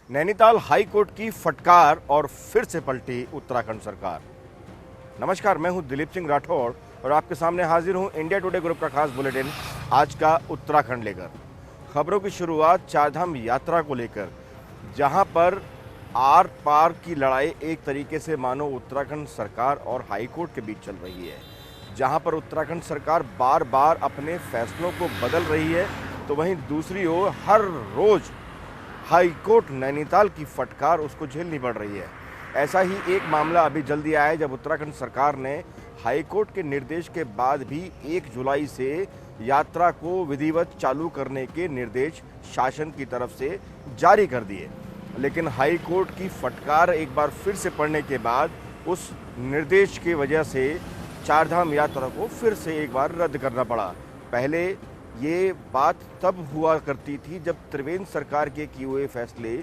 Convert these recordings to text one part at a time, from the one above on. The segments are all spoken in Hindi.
नैनीताल हाई कोर्ट की फटकार और फिर से पलटी उत्तराखंड सरकार। नमस्कार, मैं हूं दिलीप सिंह राठौड़ और आपके सामने हाजिर हूं इंडिया टुडे ग्रुप का खास बुलेटिन आज का उत्तराखंड लेकर। खबरों की शुरुआत चारधाम यात्रा को लेकर, जहां पर आर पार की लड़ाई एक तरीके से मानो उत्तराखंड सरकार और हाई कोर्ट के बीच चल रही है। जहां पर उत्तराखंड सरकार बार बार अपने फैसलों को बदल रही है, तो वहीं दूसरी ओर हर रोज हाई कोर्ट नैनीताल की फटकार उसको झेलनी पड़ रही है। ऐसा ही एक मामला अभी जल्दी आया है, जब उत्तराखंड सरकार ने हाई कोर्ट के निर्देश के बाद भी 1 जुलाई से यात्रा को विधिवत चालू करने के निर्देश शासन की तरफ से जारी कर दिए। लेकिन हाई कोर्ट की फटकार एक बार फिर से पड़ने के बाद उस निर्देश की वजह से चारधाम यात्रा को फिर से एक बार रद्द करना पड़ा। पहले ये बात तब हुआ करती थी जब त्रिवेंद्र सरकार के किए हुए फैसले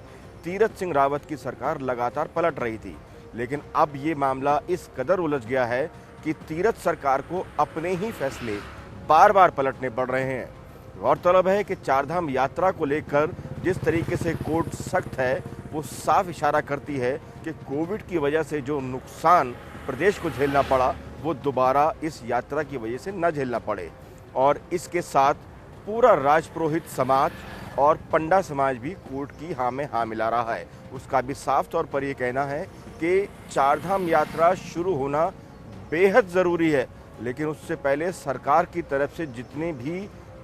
तीरथ सिंह रावत की सरकार लगातार पलट रही थी। लेकिन अब ये मामला इस कदर उलझ गया है कि तीरथ सरकार को अपने ही फैसले बार बार पलटने पड़ रहे हैं। गौरतलब है कि चारधाम यात्रा को लेकर जिस तरीके से कोर्ट सख्त है, वो साफ इशारा करती है कि कोविड की वजह से जो नुकसान प्रदेश को झेलना पड़ा, वो दोबारा इस यात्रा की वजह से न झेलना पड़े। और इसके साथ पूरा राजपुरोहित समाज और पंडा समाज भी कोर्ट की हाँ में हाँ मिला रहा है। उसका भी साफ तौर पर ये कहना है कि चारधाम यात्रा शुरू होना बेहद ज़रूरी है, लेकिन उससे पहले सरकार की तरफ से जितने भी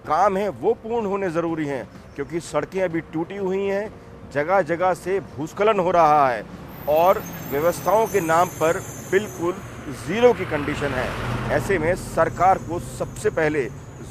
काम हैं वो पूर्ण होने ज़रूरी हैं, क्योंकि सड़कें अभी टूटी हुई हैं, जगह जगह से भूस्खलन हो रहा है और व्यवस्थाओं के नाम पर बिल्कुल ज़ीरो की कंडीशन है। ऐसे में सरकार को सबसे पहले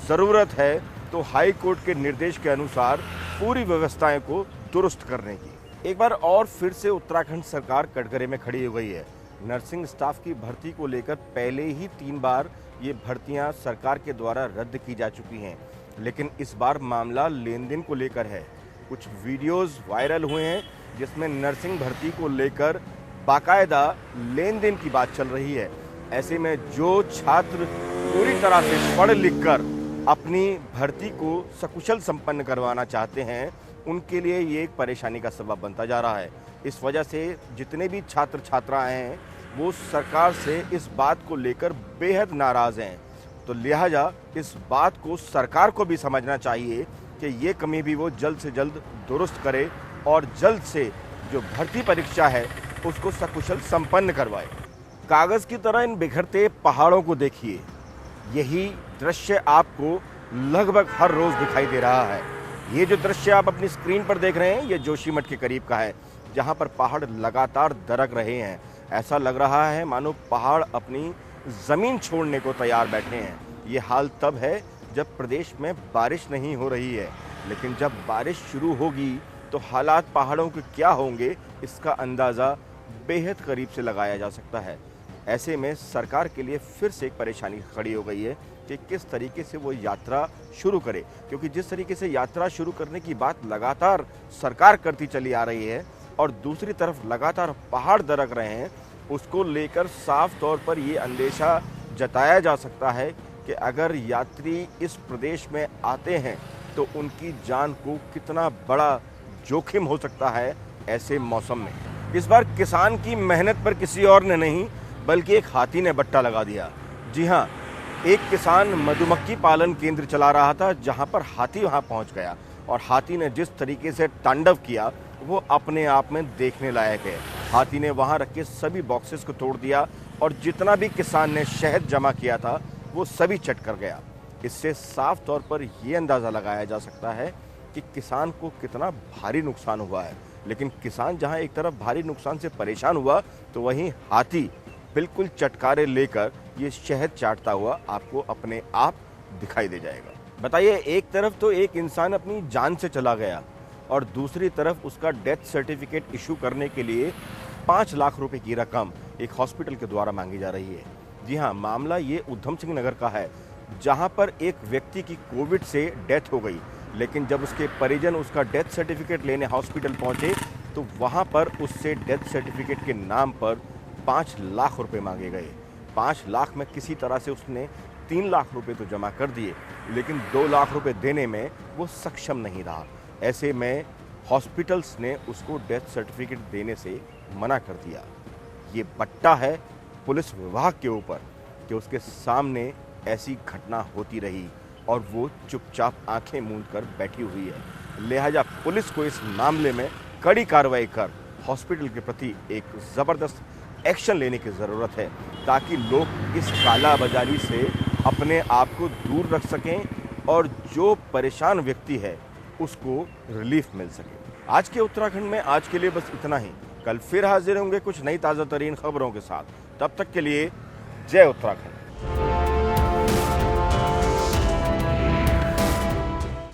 ज़रूरत है तो हाई कोर्ट के निर्देश के अनुसार पूरी व्यवस्थाएं को दुरुस्त करने की। एक बार और फिर से उत्तराखंड सरकार कटघरे में खड़ी हो गई है। नर्सिंग स्टाफ की भर्ती को लेकर पहले ही 3 बार ये भर्तियां सरकार के द्वारा रद्द की जा चुकी हैं, लेकिन इस बार मामला लेन देन को लेकर है। कुछ वीडियोस वायरल हुए हैं जिसमें नर्सिंग भर्ती को लेकर बाकायदा लेन देन की बात चल रही है। ऐसे में जो छात्र पूरी तरह से पढ़ लिख कर अपनी भर्ती को सकुशल संपन्न करवाना चाहते हैं, उनके लिए ये एक परेशानी का सबब बनता जा रहा है। इस वजह से जितने भी छात्र छात्राएं हैं वो सरकार से इस बात को लेकर बेहद नाराज़ हैं। तो लिहाजा इस बात को सरकार को भी समझना चाहिए कि ये कमी भी वो जल्द से जल्द दुरुस्त करे और जल्द से जो भर्ती परीक्षा है उसको सकुशल संपन्न करवाए। कागज़ की तरह इन बिखरते पहाड़ों को देखिए। यही दृश्य आपको लगभग हर रोज़ दिखाई दे रहा है। ये जो दृश्य आप अपनी स्क्रीन पर देख रहे हैं, ये जोशीमठ के करीब का है, जहाँ पर पहाड़ लगातार दरक रहे हैं। ऐसा लग रहा है मानो पहाड़ अपनी ज़मीन छोड़ने को तैयार बैठे हैं। ये हाल तब है जब प्रदेश में बारिश नहीं हो रही है, लेकिन जब बारिश शुरू होगी तो हालात पहाड़ों के क्या होंगे, इसका अंदाज़ा बेहद करीब से लगाया जा सकता है। ऐसे में सरकार के लिए फिर से एक परेशानी खड़ी हो गई है कि किस तरीके से वो यात्रा शुरू करे, क्योंकि जिस तरीके से यात्रा शुरू करने की बात लगातार सरकार करती चली आ रही है और दूसरी तरफ लगातार पहाड़ दरक रहे हैं, उसको लेकर साफ तौर पर ये अंदेशा जताया जा सकता है कि अगर यात्री इस प्रदेश में आते हैं तो उनकी जान को कितना बड़ा जोखिम हो सकता है ऐसे मौसम में। इस बार किसान की मेहनत पर किसी और ने नहीं बल्कि एक हाथी ने बट्टा लगा दिया। जी हाँ, एक किसान मधुमक्खी पालन केंद्र चला रहा था, जहाँ पर हाथी वहाँ पहुँच गया और हाथी ने जिस तरीके से तांडव किया वो अपने आप में देखने लायक है। हाथी ने वहाँ रखे सभी बॉक्सेस को तोड़ दिया और जितना भी किसान ने शहद जमा किया था वो सभी चट कर गया। इससे साफ तौर पर यह अंदाज़ा लगाया जा सकता है कि किसान को कितना भारी नुकसान हुआ है। लेकिन किसान जहां एक तरफ भारी नुकसान से परेशान हुआ, तो वहीं हाथी बिल्कुल चटकारे लेकर ये शहद चाटता हुआ आपको अपने आप दिखाई दे जाएगा। बताइए, एक तरफ तो एक इंसान अपनी जान से चला गया और दूसरी तरफ उसका डेथ सर्टिफिकेट इशू करने के लिए 5 लाख रुपए की रकम एक हॉस्पिटल के द्वारा मांगी जा रही है। जी हाँ, मामला ये उधम सिंह नगर का है, जहाँ पर एक व्यक्ति की कोविड से डेथ हो गई, लेकिन जब उसके परिजन उसका डेथ सर्टिफिकेट लेने हॉस्पिटल पहुंचे तो वहां पर उससे डेथ सर्टिफिकेट के नाम पर 5 लाख रुपए मांगे गए। 5 लाख में किसी तरह से उसने 3 लाख रुपए तो जमा कर दिए, लेकिन 2 लाख रुपए देने में वो सक्षम नहीं रहा। ऐसे में हॉस्पिटल्स ने उसको डेथ सर्टिफिकेट देने से मना कर दिया। ये बट्टा है पुलिस विभाग के ऊपर कि उसके सामने ऐसी घटना होती रही और वो चुपचाप आंखें मूंद कर बैठी हुई है। लिहाजा पुलिस को इस मामले में कड़ी कार्रवाई कर हॉस्पिटल के प्रति एक ज़बरदस्त एक्शन लेने की ज़रूरत है, ताकि लोग इस कालाबाजारी से अपने आप को दूर रख सकें और जो परेशान व्यक्ति है उसको रिलीफ मिल सके। आज के उत्तराखंड में आज के लिए बस इतना ही। कल फिर हाजिर होंगे कुछ नई ताज़ा तरीन खबरों के साथ। तब तक के लिए जय उत्तराखंड।